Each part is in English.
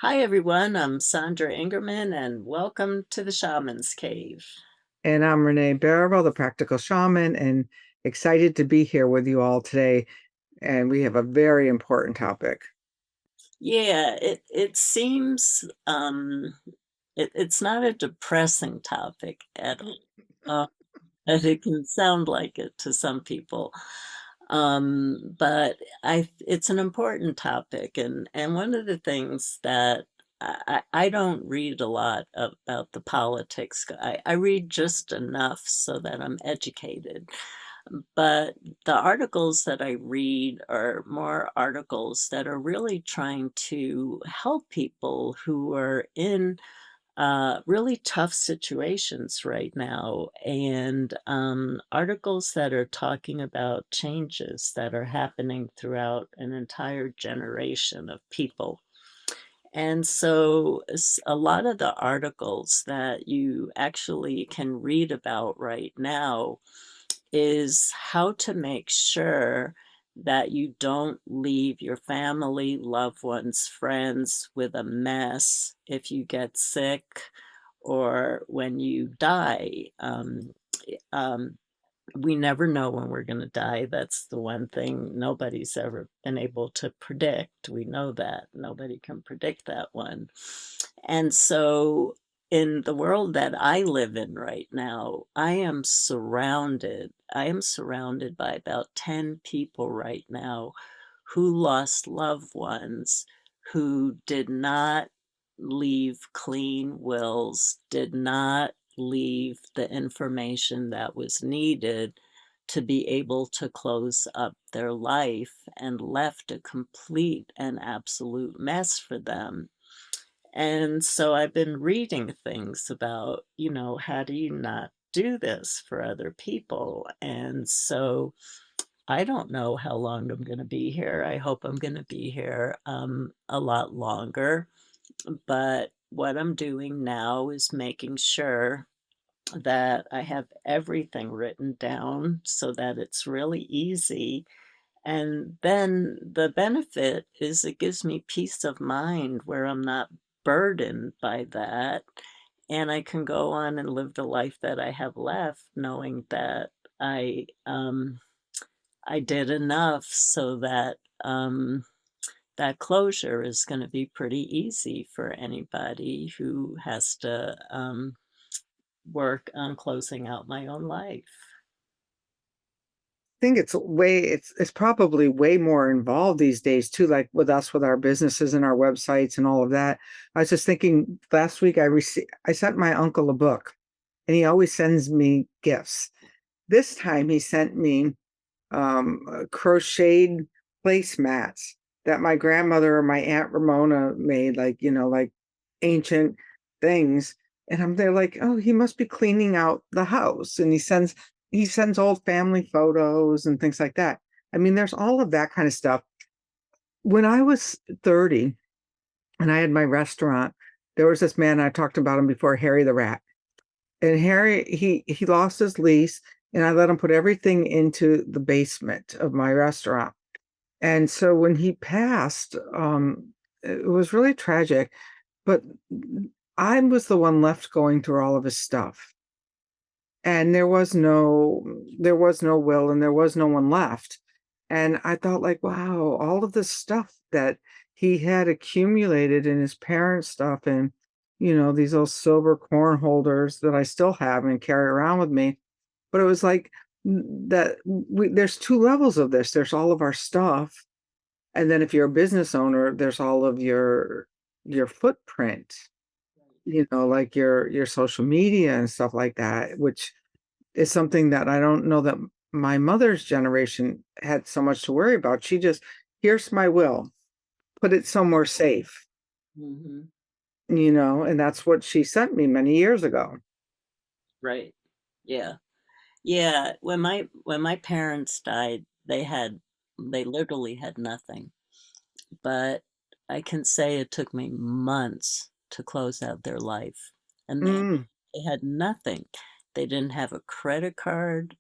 Hi, everyone. I'm Sandra Ingerman, and welcome to the Shamans Cave. And I'm Renee Barrable, the practical shaman, and excited to be here with you all today. And we have a very important topic. Yeah, it seems it's not a depressing topic at all, as it can sound like it to some people. But it's an important topic, and one of the things that I don't read a lot about the politics. I read just enough so that I'm educated. But the articles that I read are more articles that are really trying to help people who are in really tough situations right now, and articles that are talking about changes that are happening throughout an entire generation of people. And so a lot of the articles that you actually can read about right now is how to make sure that you don't leave your family, loved ones, friends with a mess if you get sick or when you die. Um, we never know when we're going to die. That's the one thing nobody's ever been able to predict. We know that. Nobody can predict that one. And so, in the world that I live in right now, I am surrounded by about 10 people right now who lost loved ones who did not leave clean wills, did not leave the information that was needed to be able to close up their life, and left a complete and absolute mess for them. And so I've been reading things about, how do you not do this for other people? And so I don't know how long I'm going to be here. I hope I'm going to be here a lot longer. But what I'm doing now is making sure that I have everything written down so that it's really easy. And then the benefit is it gives me peace of mind where I'm not burdened by that. And I can go on and live the life that I have left, knowing that I did enough so that that closure is going to be pretty easy for anybody who has to work on closing out my own life. I think it's probably way more involved these days too, like with us with our businesses and our websites and all of that. I was just thinking last week I sent my uncle a book, and he always sends me gifts. This time he sent me crocheted placemats that my grandmother or my Aunt Ramona made, like, like ancient things. And I'm there like, oh, he must be cleaning out the house. And he sends old family photos and things like that. I mean, there's all of that kind of stuff. When I was 30 and I had my restaurant, there was this man, I talked about him before, Harry the Rat. And Harry, he lost his lease, and I let him put everything into the basement of my restaurant. And so when he passed, it was really tragic, but I was the one left going through all of his stuff. And there was no will, and there was no one left. And I thought, like, wow, all of this stuff that he had accumulated in his parents' stuff, and these old silver corn holders that I still have and carry around with me. But it was like there's two levels of this. There's all of our stuff, and then if you're a business owner, there's all of your footprint, like your social media and stuff like that, which is something that I don't know that my mother's generation had so much to worry about. She just, here's my will, put it somewhere safe, Hmm. and that's what she sent me many years ago. Right. Yeah. Yeah. When my parents died, they literally had nothing. But I can say it took me months to close out their life, and Mm, they had nothing. They didn't have a credit card.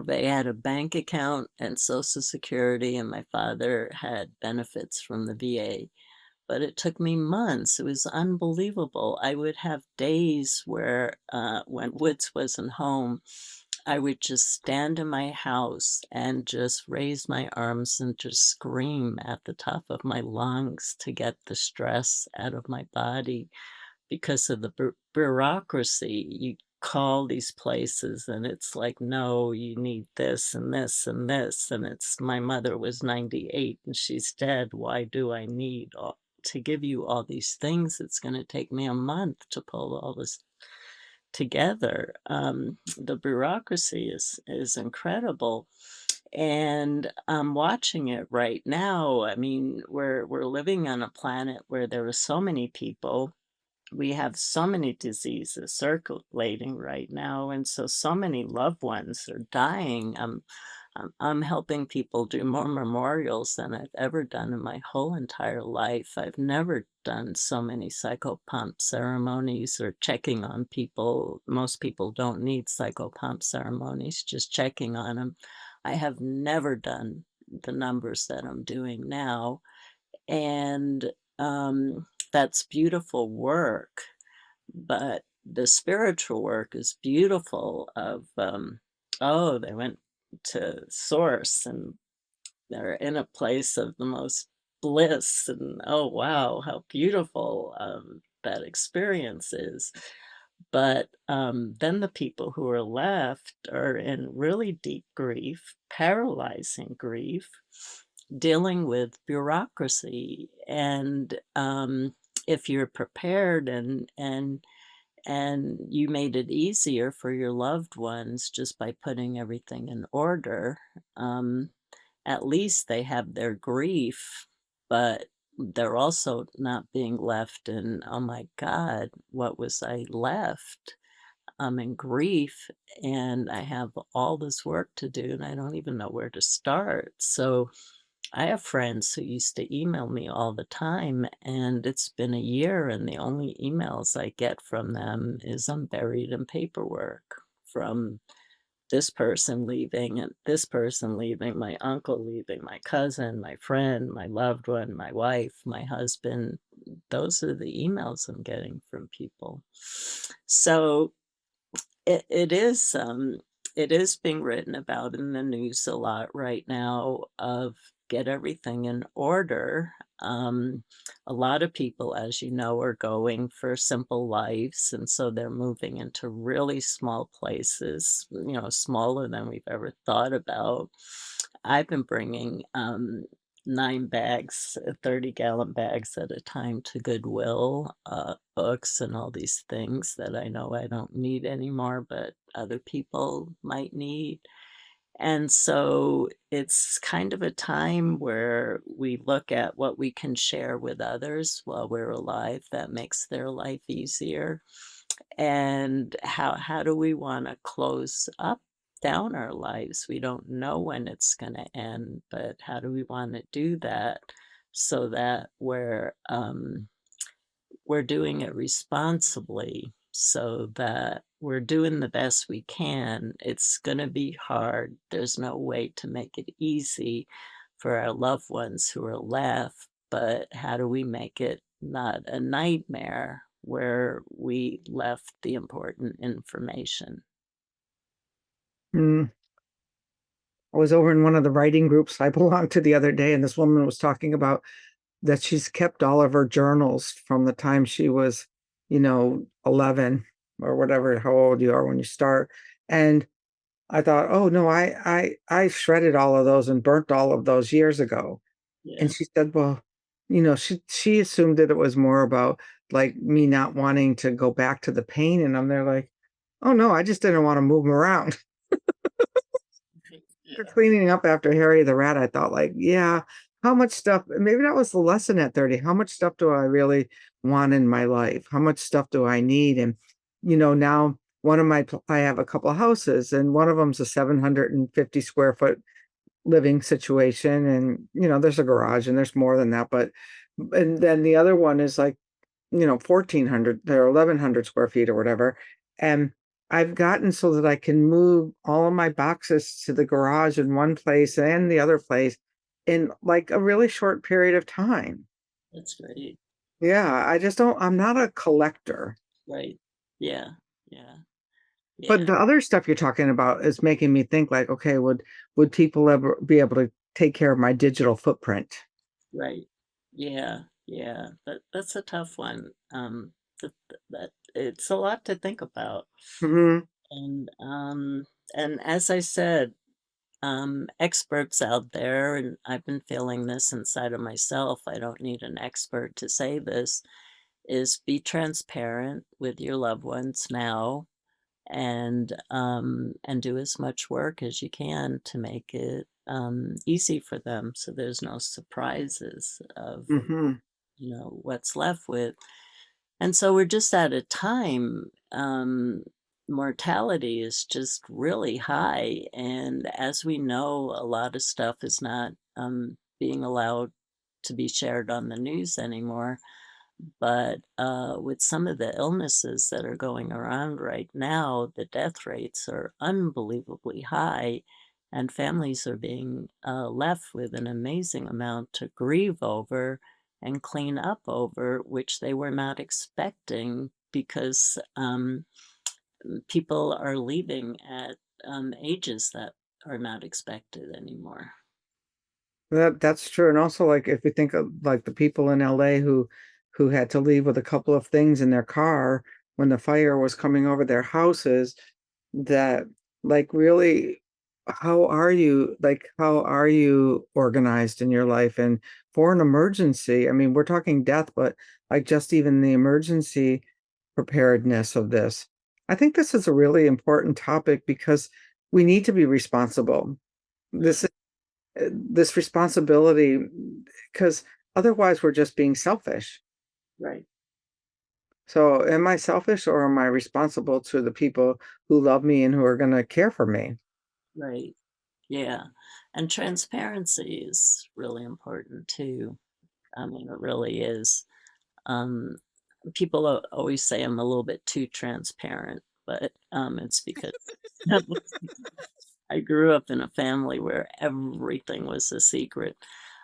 They had a bank account and Social Security, and my father had benefits from the VA. but it took me months. It was unbelievable. I would have days where, when Woods wasn't home, I would just stand in my house and just raise my arms and just scream at the top of my lungs to get the stress out of my body because of the bureaucracy. You call these places and it's like, no, you need this and this and this. And it's my mother was 98 and she's dead. Why do I need to give you all these things? It's going to take me a month to pull all this together. The bureaucracy is incredible, and I'm watching it right now. I mean, we're living on a planet where there are so many people. We have so many diseases circulating right now, and so many loved ones are dying. I'm helping people do more memorials than I've ever done in my whole entire life. I've never done so many psychopomp ceremonies or checking on people. Most people don't need psychopomp ceremonies, just checking on them. I have never done the numbers that I'm doing now. And that's beautiful work, but the spiritual work is beautiful of, oh, they went to source and they're in a place of the most bliss and, oh, wow, how beautiful, that experience is. But, then the people who are left are in really deep grief, paralyzing grief, dealing with bureaucracy, and, if you're prepared and you made it easier for your loved ones just by putting everything in order, at least they have their grief, but they're also not being left in, "Oh my god, what was I left?" I'm in grief, and I have all this work to do, and I don't even know where to start. So I have friends who used to email me all the time, and it's been a year, and the only emails I get from them is I'm buried in paperwork from this person leaving and this person leaving, my uncle leaving, my cousin, my friend, my loved one, my wife, my husband. Those are the emails I'm getting from people. So it is being written about in the news a lot right now of get everything in order. A lot of people, as you know, are going for simple lives, and so they're moving into really small places, smaller than we've ever thought about. I've been bringing 9 bags, 30-gallon bags at a time to Goodwill, books and all these things that I know I don't need anymore, but other people might need. And so it's kind of a time where we look at what we can share with others while we're alive that makes their life easier. And how do we want to close up down our lives? We don't know when it's going to end, but how do we want to do that so that we're doing it responsibly, so that we're doing the best we can. It's going to be hard. There's no way to make it easy for our loved ones who are left, but how do we make it not a nightmare where we left the important information? Mm. I was over in one of the writing groups I belonged to the other day, and this woman was talking about that she's kept all of her journals from the time she was, 11 or whatever, how old you are when you start. And I thought, oh no, I shredded all of those and burnt all of those years ago. And Yeah. she said, well, she assumed that it was more about like me not wanting to go back to the pain. And I'm there like, oh no, I just didn't want to move 'em around. For Yeah. cleaning up after Harry the Rat, I thought like, yeah, how much stuff maybe that was the lesson at 30. How much stuff do I really want in my life? How much stuff do I need? And, now one of I have a couple of houses and one of them's a 750 square foot living situation. And, there's a garage and there's more than that. And then the other one is like 1,400 or 1,100 square feet or whatever. And I've gotten so that I can move all of my boxes to the garage in one place and the other place in like a really short period of time. That's great. Yeah, I just don't I'm not a collector. Right. Yeah. Yeah. But Yeah. the other stuff you're talking about is making me think like, okay, would people ever be able to take care of my digital footprint? Right. Yeah. Yeah. That's a tough one. That it's a lot to think about. Mhm. And as I said, experts out there, and I've been feeling this inside of myself. I don't need an expert to say this, is be transparent with your loved ones now and do as much work as you can to make it easy for them so there's no surprises of Mhm. what's left with. And so we're just at a time, mortality is just really high. And as we know, a lot of stuff is not being allowed to be shared on the news anymore. But with some of the illnesses that are going around right now, the death rates are unbelievably high, and families are being left with an amazing amount to grieve over and clean up over, which they were not expecting because people are leaving at ages that are not expected anymore. That's true, and also, like, if you think of, like, the people in LA who had to leave with a couple of things in their car when the fire was coming over their houses, that, like, really, how are you organized in your life? And for an emergency, I mean, we're talking death, but, like, just even the emergency preparedness of this. I think this is a really important topic because we need to be responsible. This this responsibility, because otherwise we're just being selfish. Right. So am I selfish or am I responsible to the people who love me and who are going to care for me? Right. Yeah. And transparency is really important too. I mean, it really is. Um, People always say I'm a little bit too transparent, but it's because I grew up in a family where everything was a secret.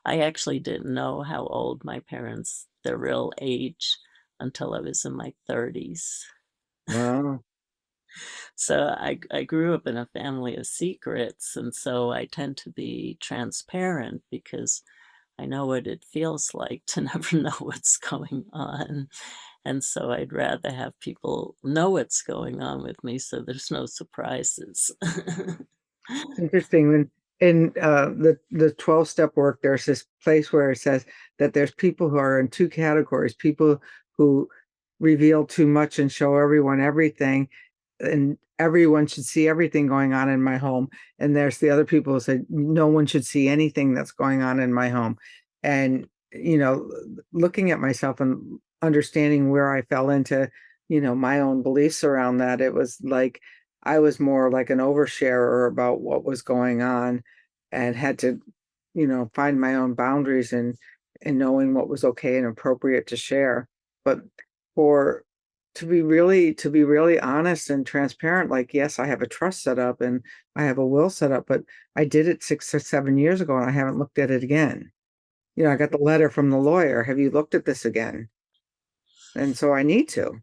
I actually didn't know how old my parents, their real age, until I was in my 30s. Wow. So I grew up in a family of secrets, and so I tend to be transparent because I know what it feels like to never know what's going on. And so I'd rather have people know what's going on with me so there's no surprises. It's interesting when in the 12-step work, there's this place where it says that there's people who are in two categories, people who reveal too much and show everyone everything, and everyone should see everything going on in my home. And there's the other people who say no one should see anything that's going on in my home. And looking at myself and understanding where I fell into, my own beliefs around that, it was like I was more like an oversharer about what was going on and had to, find my own boundaries and knowing what was okay and appropriate to share. But for to be really honest and transparent, like, yes, I have a trust set up and I have a will set up, but I did it 6 or 7 years ago and I haven't looked at it again. I got the letter from the lawyer, "Have you looked at this again?" And so I need to.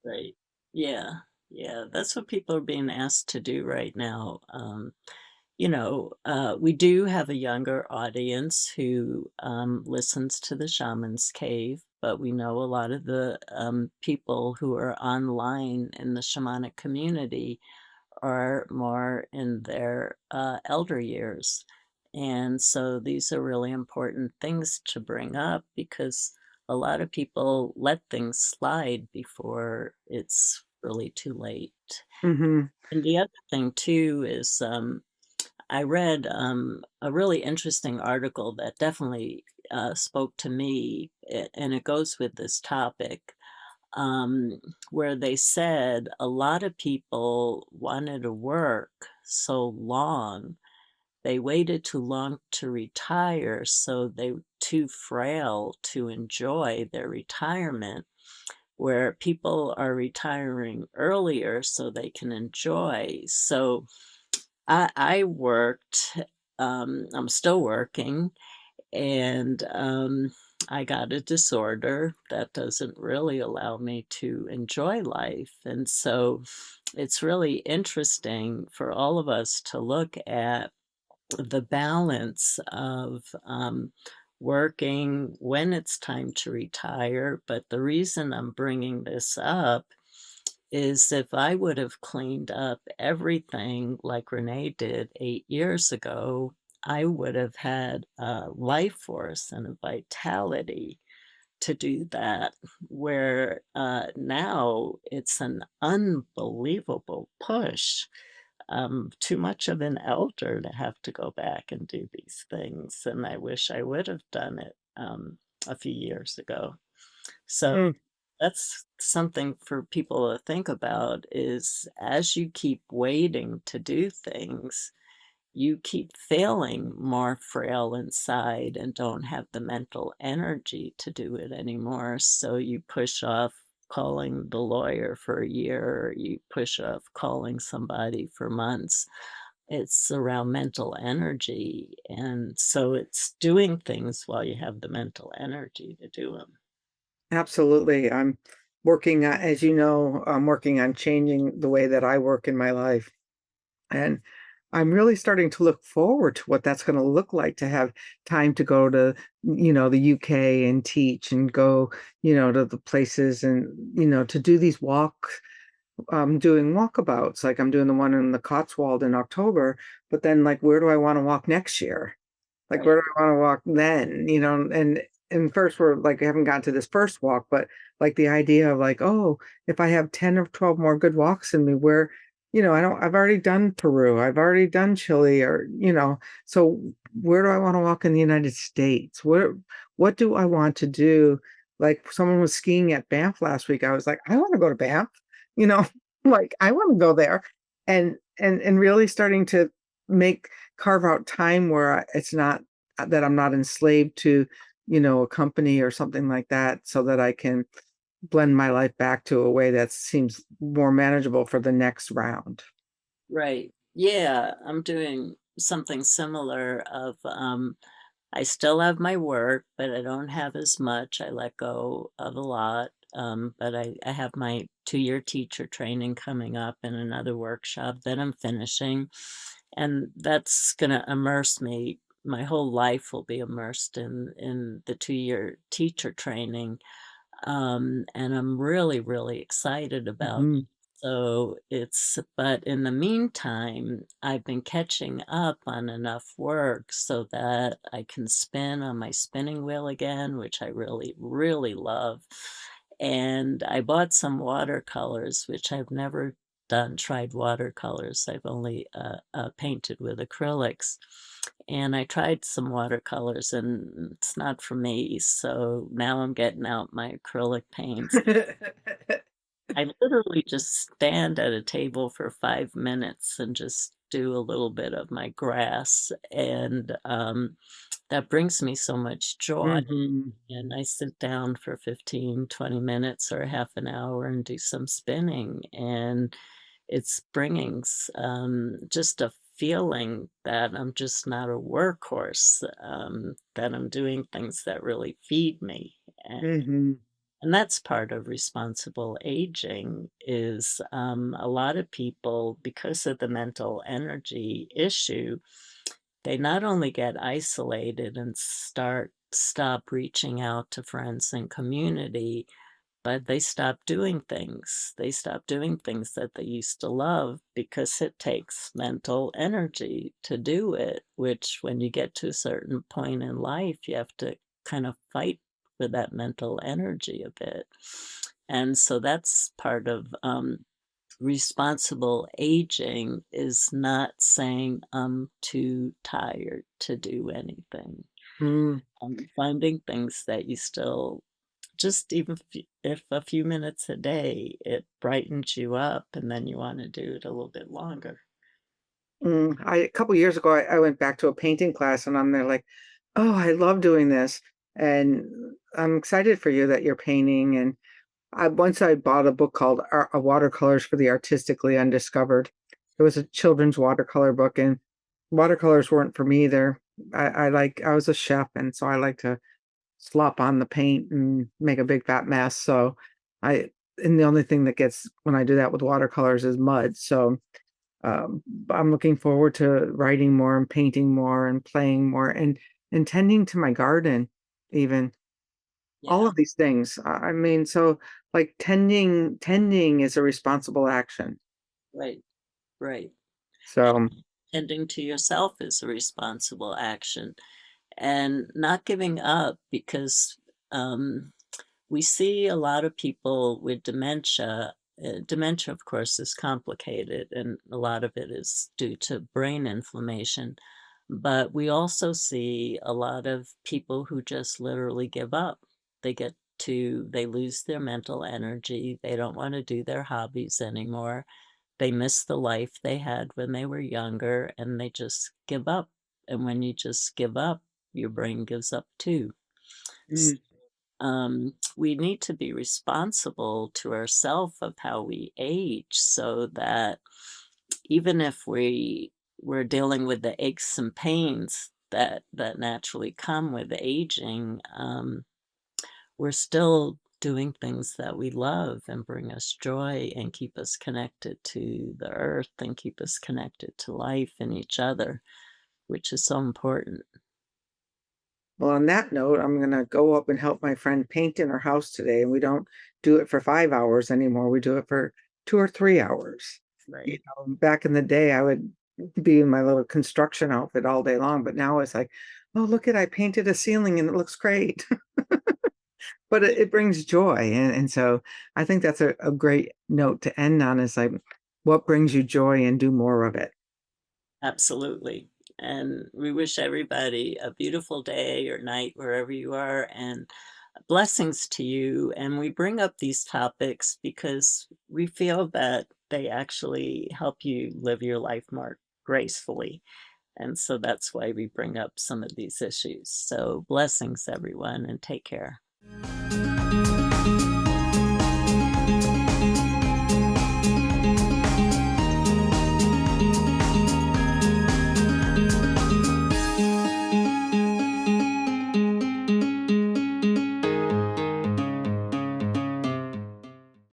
Right. Yeah. Yeah. That's what people are being asked to do right now. We do have a younger audience who listens to the Shaman's Cave, but we know a lot of the people who are online in the shamanic community are more in their elder years. And so these are really important things to bring up because a lot of people let things slide before it's really too late. Mhm. And the other thing, too, is I read a really interesting article that definitely spoke to me, and it goes with this topic, um, where they said a lot of people wanted to work so long, they waited too long to retire, so they were too frail to enjoy their retirement, where people are retiring earlier so they can enjoy. So I worked, I'm still working, and I got a disorder that doesn't really allow me to enjoy life. And so it's really interesting for all of us to look at the balance of working when it's time to retire. But the reason I'm bringing this up is if I would have cleaned up everything like Renee did 8 years ago, I would have had a life force and a vitality to do that. Where now it's an unbelievable push. Too much of an elder to have to go back and do these things, and I wish I would have done it a few years ago. So Mm, that's something for people to think about is as you keep waiting to do things, you keep feeling more frail inside and don't have the mental energy to do it anymore. So you push off calling the lawyer for a year, or you push off calling somebody for months. It's around mental energy. And so it's doing things while you have the mental energy to do them. absolutely. I'm working on, as you know, I'm working on changing the way that I work in my life. And I'm really starting to look forward to what that's gonna look like to have time to go to, the UK and teach and go, to the places and, to do these walks. I'm doing walkabouts, like I'm doing the one in the Cotswold in October, but then like where do I want to walk next year? Like, Right. where do I wanna walk then, and first we're like, I haven't gotten to this first walk, but, like, the idea of, like, "Oh, if I have 10 or 12 more good walks in me where" I've already done Peru, I've already done Chile so where do I wanna walk in the United States? What do I want to do? Like, someone was skiing at Banff last week, I was like, "I wanna go to Banff," you know? Like, I wanna go there, and really starting to make carve out time where it's not that I'm not enslaved to, a company or something like that so that I can blend my life back to a way that seems more manageable for the next round. Right. Yeah, I'm doing something similar of I still have my work, but I don't have as much. I let go of a lot. But I have my 2-year teacher training coming up and another workshop that I'm finishing. And that's gonna immerse me. My whole life will be immersed in the 2-year teacher training. And I'm really, really excited about. Mhm, So it's but in the meantime, I've been catching up on enough work so that I can spin on my spinning wheel again, which I really, really love. And I bought some watercolors, which I've never tried watercolors. I've only painted with acrylics. And I tried some watercolors and it's not for me. So now I'm getting out my acrylic paints. I literally just stand at a table for 5 minutes and just do a little bit of my grass, and, that brings me so much joy, mhm, and I sit down for 15, 20 minutes or half an hour and do some spinning, and it's bringing just a feeling that I'm just not a workhorse, that I'm doing things that really feed me, mhm, and that's part of responsible aging is a lot of people, because of the mental energy issue, they not only get isolated and stop reaching out to friends and community, but they stop doing things. They stop doing things that they used to love because it takes mental energy to do it, which when you get to a certain point in life, you have to kind of fight for that mental energy a bit. And so that's part of responsible aging is not saying I'm too tired to do anything. mm. Finding things that you still just even if a few minutes a day, it brightens you up, and then you wanna do it a little bit longer. I a couple years ago, I went back to a painting class, and I'm there like, "Oh, I love doing this," and I'm excited for you that you're painting, and I bought a book called Watercolors for the Artistically Undiscovered. It was a children's watercolor book, and watercolors weren't for me either. I was a chef, and so I like to slop on the paint and make a big fat mess. So I and the only thing that gets when I do that with watercolors is mud. So I'm looking forward to writing more and painting more and playing more and tending to my garden, even all Yeah, of these things. I mean, so like tending is a responsible action. right, right. And So tending to yourself is a responsible action, and not giving up because, um, we see a lot of people with dementia. Dementia, of course, is complicated, and a lot of it is due to brain inflammation. But we also see a lot of people who just literally give up. They lose their mental energy. They don't want to do their hobbies anymore. They miss the life they had when they were younger and they just give up. And when you just give up, your brain gives up too. mm, We need to be responsible to ourselves of how we age so that even if we're dealing with the aches and pains that naturally come with aging, we're still doing things that we love and bring us joy and keep us connected to the earth and keep us connected to life and each other, which is so important. well, on that note, I'm gonna go up and help my friend paint in her house today, and we don't do it for 5 hours anymore. We do it for 2 or 3 hours. Right. Back in the day, I would be in my little construction outfit all day long, but now it's like, oh, look at I painted a ceiling and it looks great. But it brings joy, and so I think that's a great note to end on is like, what brings you joy and do more of it. Absolutely. And we wish everybody a beautiful day or night wherever you are, and blessings to you. And we bring up these topics because we feel that they actually help you live your life more gracefully. And so that's why we bring up some of these issues. So blessings, everyone, and take care.